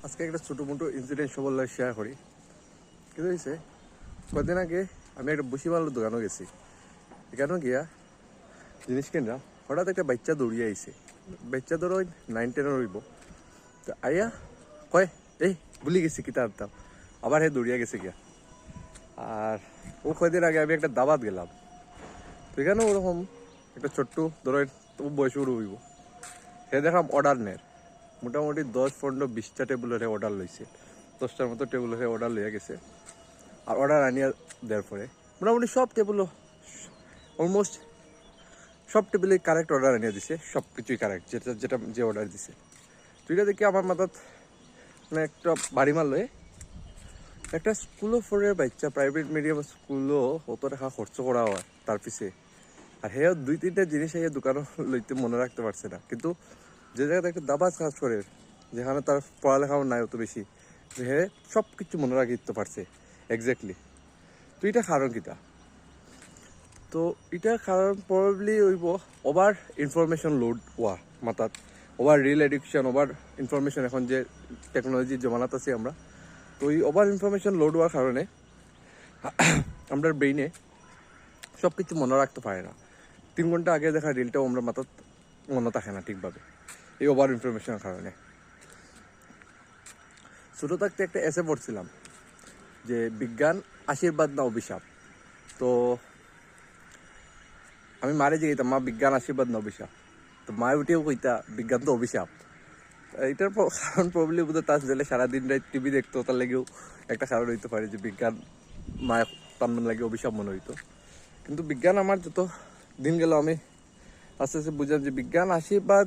আজকে একটা ছোটো মোটো ইনসিডেন্ট সবার লাগে শেয়ার করি। কী হয়েছে, কদিন আগে আমি একটা বসিমালের দোকানও গেছি। এখানেও গিয়া জিনিস কিনলাম, হঠাৎ একটা বাচ্চা দৌড়িয়ে আইছে। বাচ্চা ধরো 9-10 রইব। তো আইয়া কয়, এই ভুলি গেছি কিতা আনতাম, আবার হে দৌড়িয়া গেছে গিয়া। আর ও কয়দিন আগে আমি একটা দাবাত গেলাম, তো এখানেও ওরকম একটা ছোট্ট ধরো বয়স শুরু হইব। সে দেখলাম অর্ডার নেয় মোটামুটি 10-15-20টা টেবিলের অর্ডার লইছে, 10টার মতো টেবিলের অর্ডার লইয়া গেছে। আর অর্ডার আনিয়া দেওয়ার পরে মোটামুটি সব টেবিলও অলমোস্ট সব টেবিলে কারেক্ট অর্ডার আনিয়ে দিছে, সব কিছুই কারেক্ট যেটা যেটা যে অর্ডার দিছে। তো এটা দেখি আমার মাথাত মানে একটা বাড়ি মারলে, একটা স্কুলও ফোরের বাচ্চা, প্রাইভেট মিডিয়াম স্কুলও অত টাকা খরচ করা হয় তার পিছে। আর হেও 2-3টা জিনিস এই দোকানও লইতে মনে রাখতে পারছে না। কিন্তু যে জায়গাতে একটা দাবাজ কাজ করে, যেখানে তার পড়ালেখাও নাই অত বেশি, হে সব কিছু মনে রাখিতে পারছে এক্স্যাক্টলি। তো এটা কারণ কিটা? তো এটার কারণ প্রবাবলি হইব ওভার ইনফরমেশন লোড হওয়া মাথাত, over reel addiction, over information. এখন যে টেকনোলজির জমানাত আছি আমরা, তো এই ওভার ইনফরমেশন লোড হওয়ার কারণে আমরা ব্রেইনে সব কিছু মনে রাখতে পারে না। 3 ঘন্টা আগে দেখা রিলটাও আমরা মাথাত মনে থাকে না ঠিকভাবে, এই ওভার ইনফরমেশনের কারণে। ছোটো থাকতে একটা এসে পড়ছিলাম যে বিজ্ঞান আশীর্বাদ না অভিশাপ। তো আমি মারে যে মা বিজ্ঞান আশীর্বাদ না অভিশাপ, তো মায়ে উঠেও কইতা বিজ্ঞান তো অভিশাপ। এটার কারণ প্রবলি বোধ তার জেলে সারাদিন রাত টিভি দেখতো, তার লেগেও একটা কারণ হইতে পারে যে বিজ্ঞান মায়ের তার মনে লাগে অভিশাপ মনে হইতো। কিন্তু বিজ্ঞান আমার যত দিন গেল আমি আস্তে আস্তে বুঝলাম যে বিজ্ঞান আশীর্বাদ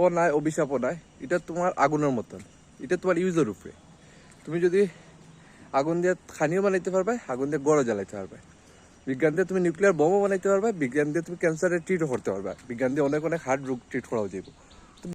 ও নাই, অভিশাপও নাই। এটা তোমার আগুনের মতন, এটা তোমার ইউজের উপরে। তুমি যদি আগুন দিয়ে খানিও বানাইতে পারবে, আগুন দিয়ে গড়ও জ্বালাইতে পারবে। বিজ্ঞান দিয়ে তুমি নিউক্লিয়ার বোমও বানাইতে পারবে, বিজ্ঞান দিয়ে তুমি ক্যান্সারের ট্রিটও করতে পারবে, বিজ্ঞান দিয়ে অনেক অনেক হার্ট রোগ ট্রিট করাও যাইব।